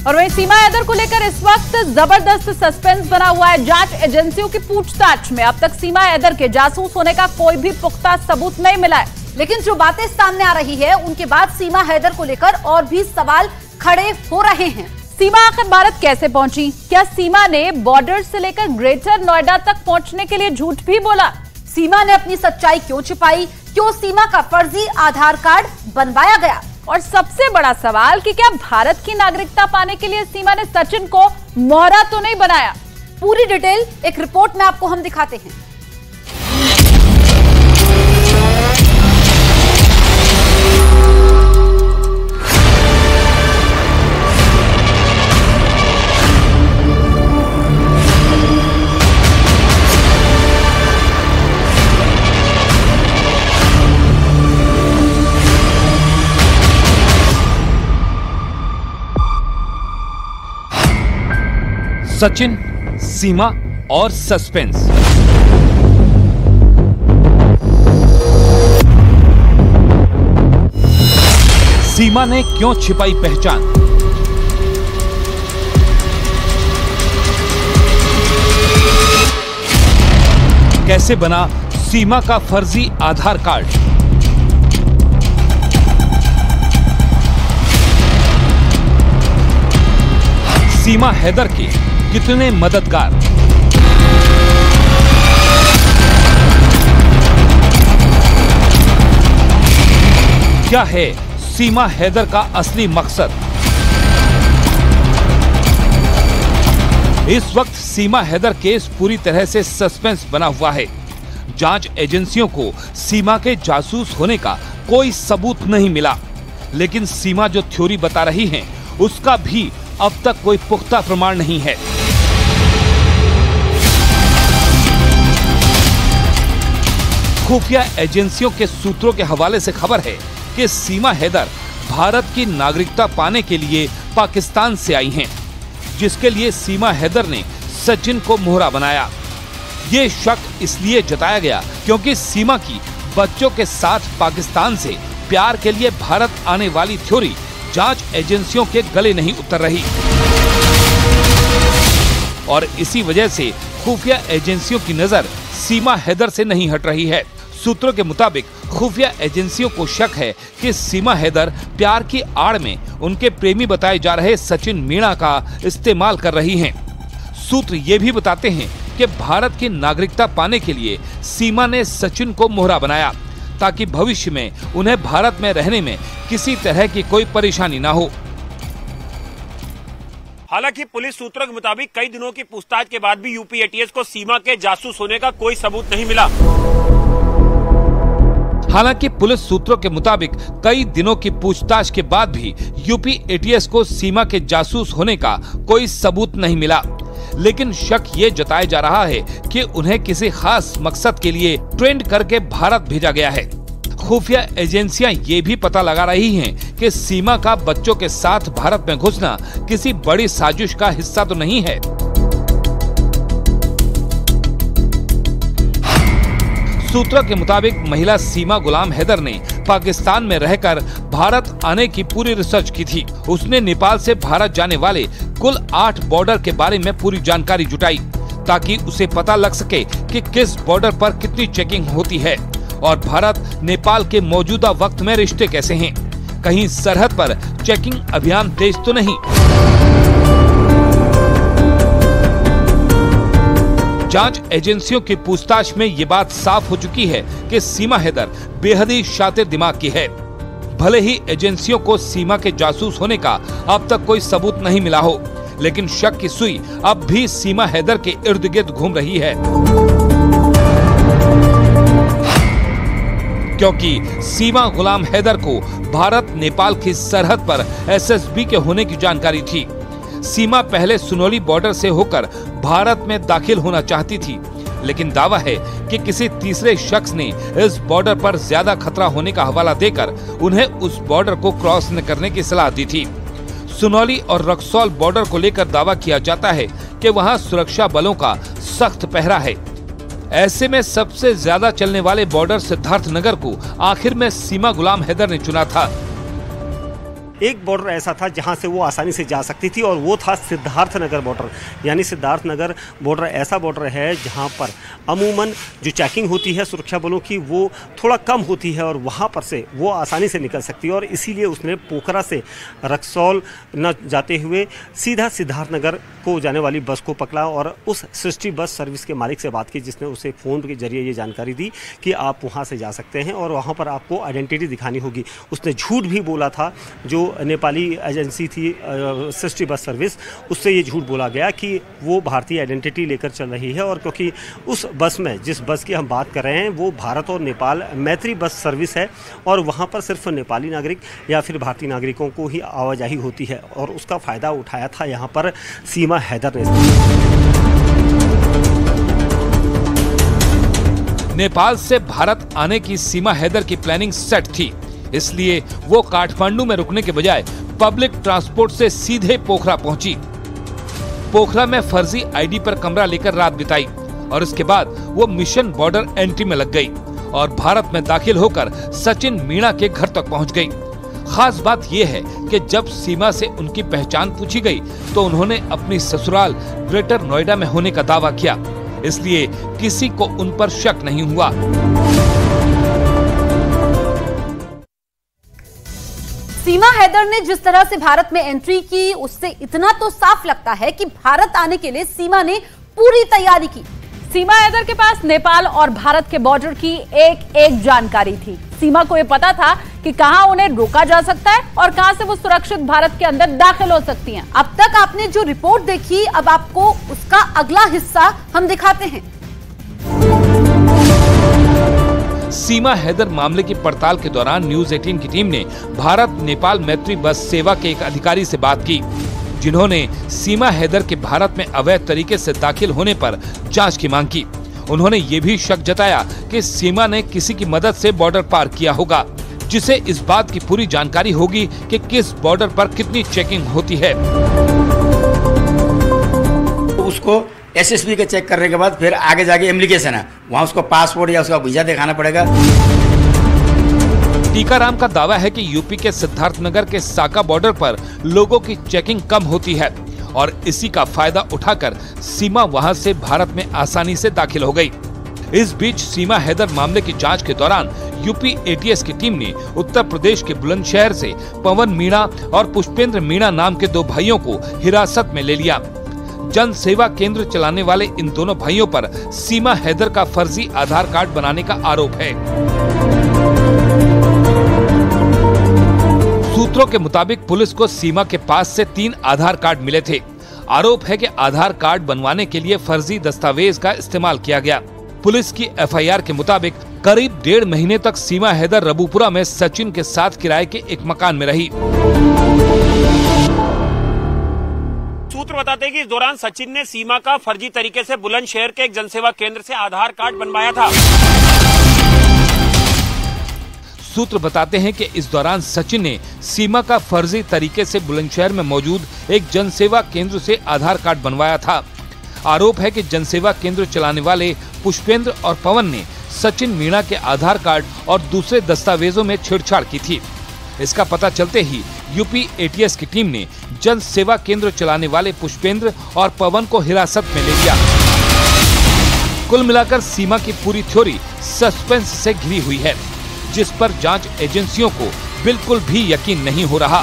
और वहीं सीमा हैदर को लेकर इस वक्त जबरदस्त सस्पेंस बना हुआ है। जांच एजेंसियों की पूछताछ में अब तक सीमा हैदर के जासूस होने का कोई भी पुख्ता सबूत नहीं मिला है। लेकिन जो बातें सामने आ रही है उनके बाद सीमा हैदर को लेकर और भी सवाल खड़े हो रहे हैं। सीमा आखिर भारत कैसे पहुंची? क्या सीमा ने बॉर्डर से लेकर ग्रेटर नोएडा तक पहुंचने के लिए झूठ भी बोला? सीमा ने अपनी सच्चाई क्यों छिपाई? क्यों सीमा का फर्जी आधार कार्ड बनवाया गया? और सबसे बड़ा सवाल कि क्या भारत की नागरिकता पाने के लिए सीमा ने सचिन को मोहरा तो नहीं बनाया? पूरी डिटेल एक रिपोर्ट में आपको हम दिखाते हैं। सचिन, सीमा और सस्पेंस। सीमा ने क्यों छिपाई पहचान? कैसे बना सीमा का फर्जी आधार कार्ड? सीमा हैदर के कितने मददगार? क्या है सीमा हैदर का असली मकसद? इस वक्त सीमा हैदर केस पूरी तरह से सस्पेंस बना हुआ है। जांच एजेंसियों को सीमा के जासूस होने का कोई सबूत नहीं मिला, लेकिन सीमा जो थ्योरी बता रही है उसका भी अब तक कोई पुख्ता प्रमाण नहीं है। खुफिया एजेंसियों के सूत्रों के हवाले से खबर है कि सीमा हैदर भारत की नागरिकता पाने के लिए पाकिस्तान से आई हैं, जिसके लिए सीमा हैदर ने सचिन को मोहरा बनाया। ये शक इसलिए जताया गया क्योंकि सीमा की बच्चों के साथ पाकिस्तान से प्यार के लिए भारत आने वाली थ्योरी जांच एजेंसियों के गले नहीं उतर रही और इसी वजह से खुफिया एजेंसियों की नजर सीमा हैदर से नहीं हट रही है। सूत्रों के मुताबिक खुफिया एजेंसियों को शक है कि सीमा हैदर प्यार की आड़ में उनके प्रेमी बताए जा रहे सचिन मीणा का इस्तेमाल कर रही हैं। सूत्र ये भी बताते हैं कि भारत की नागरिकता पाने के लिए सीमा ने सचिन को मोहरा बनाया ताकि भविष्य में उन्हें भारत में रहने में किसी तरह की कोई परेशानी ना हो। हालांकि पुलिस सूत्रों के मुताबिक कई दिनों की पूछताछ के बाद भी यूपी एटीएस को सीमा के जासूस होने का कोई सबूत नहीं मिला। हालांकि पुलिस सूत्रों के मुताबिक कई दिनों की पूछताछ के बाद भी यूपी एटीएस को सीमा के जासूस होने का कोई सबूत नहीं मिला, लेकिन शक ये जताया जा रहा है कि उन्हें किसी खास मकसद के लिए ट्रेंड करके भारत भेजा गया है। खुफिया एजेंसियां ये भी पता लगा रही हैं कि सीमा का बच्चों के साथ भारत में घुसना किसी बड़ी साजिश का हिस्सा तो नहीं है। सूत्रों के मुताबिक महिला सीमा गुलाम हैदर ने पाकिस्तान में रहकर भारत आने की पूरी रिसर्च की थी। उसने नेपाल से भारत जाने वाले कुल 8 बॉर्डर के बारे में पूरी जानकारी जुटाई ताकि उसे पता लग सके कि किस बॉर्डर पर कितनी चेकिंग होती है और भारत नेपाल के मौजूदा वक्त में रिश्ते कैसे हैं। कहीं सरहद पर चेकिंग अभियान तेज तो नहीं। जांच एजेंसियों की पूछताछ में ये बात साफ हो चुकी है कि सीमा हैदर बेहद ही शातिर दिमाग की है। भले ही एजेंसियों को सीमा के जासूस होने का अब तक कोई सबूत नहीं मिला हो, लेकिन शक की सुई अब भी सीमा हैदर के इर्द गिर्द घूम रही है, क्योंकि सीमा गुलाम हैदर को भारत नेपाल की सरहद पर एसएसबी के होने की जानकारी थी। सीमा पहले सुनोली बॉर्डर से होकर भारत में दाखिल होना चाहती थी, लेकिन दावा है कि किसी तीसरे शख्स ने इस बॉर्डर पर ज्यादा खतरा होने का हवाला देकर उन्हें उस बॉर्डर को क्रॉस न करने की सलाह दी थी। सुनौली और रक्सौल बॉर्डर को लेकर दावा किया जाता है कि वहां सुरक्षा बलों का सख्त पहरा है। ऐसे में सबसे ज्यादा चलने वाले बॉर्डर सिद्धार्थनगर को आखिर में सीमा गुलाम हैदर ने चुना था। एक बॉर्डर ऐसा था जहां से वो आसानी से जा सकती थी, और वो था सिद्धार्थनगर बॉर्डर। यानी सिद्धार्थनगर बॉर्डर ऐसा बॉर्डर है जहां पर अमूमन जो चेकिंग होती है सुरक्षा बलों की वो थोड़ा कम होती है, और वहां पर से वो आसानी से निकल सकती है। और इसीलिए उसने पोखरा से रक्सौल न जाते हुए सीधा सिद्धार्थनगर को जाने वाली बस को पकड़ा और उस सृष्टि बस सर्विस के मालिक से बात की, जिसने उसे फ़ोन के जरिए ये जानकारी दी कि आप वहाँ से जा सकते हैं और वहाँ पर आपको आइडेंटिटी दिखानी होगी। उसने झूठ भी बोला था, जो नेपाली एजेंसी थी सृष्टि बस सर्विस, उससे ये झूठ बोला गया कि वो भारतीय आइडेंटिटी लेकर चल रही है। और क्योंकि उस बस में, जिस बस की हम बात कर रहे हैं, वो भारत और नेपाल मैत्री बस सर्विस है, और वहाँ पर सिर्फ नेपाली नागरिक या फिर भारतीय नागरिकों को ही आवाजाही होती है, और उसका फ़ायदा उठाया था यहाँ पर सीमा हैदर ने। नेपाल से भारत आने की सीमा हैदर की प्लानिंग सेट थी, इसलिए वो काठमांडू में रुकने के बजाय पब्लिक ट्रांसपोर्ट से सीधे पोखरा पहुंची। पोखरा में फर्जी आईडी पर कमरा लेकर रात बिताई और इसके बाद वो मिशन बॉर्डर एंट्री में लग गई और भारत में दाखिल होकर सचिन मीणा के घर तक पहुंच गई। खास बात यह है कि जब सीमा से उनकी पहचान पूछी गई तो उन्होंने अपनी ससुराल ग्रेटर नोएडा में होने का दावा किया, इसलिए किसी को उन पर शक नहीं हुआ। सीमा हैदर ने जिस तरह से भारत में एंट्री की, उससे इतना तो साफ लगता है कि भारत आने के लिए सीमा ने पूरी तैयारी की। सीमा हैदर के पास नेपाल और भारत के बॉर्डर की एक एक जानकारी थी। सीमा को यह पता था कि कहां उन्हें रोका जा सकता है और कहां से वो सुरक्षित भारत के अंदर दाखिल हो सकती हैं। अब तक आपने जो रिपोर्ट देखी, अब आपको उसका अगला हिस्सा हम दिखाते हैं। सीमा हैदर मामले की पड़ताल के दौरान न्यूज 18 की टीम ने भारत नेपाल मैत्री बस सेवा के एक अधिकारी से बात की, जिन्होंने सीमा हैदर के भारत में अवैध तरीके से दाखिल होने पर जांच की मांग की। उन्होंने ये भी शक जताया कि सीमा ने किसी की मदद से बॉर्डर पार किया होगा, जिसे इस बात की पूरी जानकारी होगी कि किस बॉर्डर पर कितनी चेकिंग होती है। उसको एसएसबी के चेक करने के बाद फिर आगे जाके एप्लीकेशन है, वहाँ उसको पासपोर्ट या उसका वीजा दिखाना पड़ेगा। टीकाराम का दावा है कि यूपी के सिद्धार्थनगर के साका बॉर्डर पर लोगों की चेकिंग कम होती है और इसी का फायदा उठाकर सीमा वहां से भारत में आसानी से दाखिल हो गई। इस बीच सीमा हैदर मामले की जांच के दौरान यूपी एटीएस की टीम ने उत्तर प्रदेश के बुलंदशहर से पवन मीणा और पुष्पेंद्र मीणा नाम के 2 भाइयों को हिरासत में ले लिया। जन सेवा केंद्र चलाने वाले इन दोनों भाइयों पर सीमा हैदर का फर्जी आधार कार्ड बनाने का आरोप है। सूत्रों के मुताबिक पुलिस को सीमा के पास से 3 आधार कार्ड मिले थे। आरोप है कि आधार कार्ड बनवाने के लिए फर्जी दस्तावेज का इस्तेमाल किया गया। पुलिस की एफआईआर के मुताबिक करीब 1.5 महीने तक सीमा हैदर रबुपुरा में सचिन के साथ किराए के एक मकान में रही। सूत्र बताते हैं कि इस दौरान सचिन ने सीमा का फर्जी तरीके से बुलंदशहर के एक जनसेवा केंद्र से आधार कार्ड बनवाया था। सूत्र बताते हैं कि इस दौरान सचिन ने सीमा का फर्जी तरीके से बुलंदशहर में मौजूद एक जनसेवा केंद्र से आधार कार्ड बनवाया था। आरोप है कि जनसेवा केंद्र चलाने वाले पुष्पेंद्र और पवन ने सचिन मीणा के आधार कार्ड और दूसरे दस्तावेजों में छेड़छाड़ की थी। इसका पता चलते ही यूपी एटीएस की टीम ने जन सेवा केंद्र चलाने वाले पुष्पेंद्र और पवन को हिरासत में ले लिया। कुल मिलाकर सीमा की पूरी थ्योरी सस्पेंस से घिरी हुई है, जिस पर जांच एजेंसियों को बिल्कुल भी यकीन नहीं हो रहा।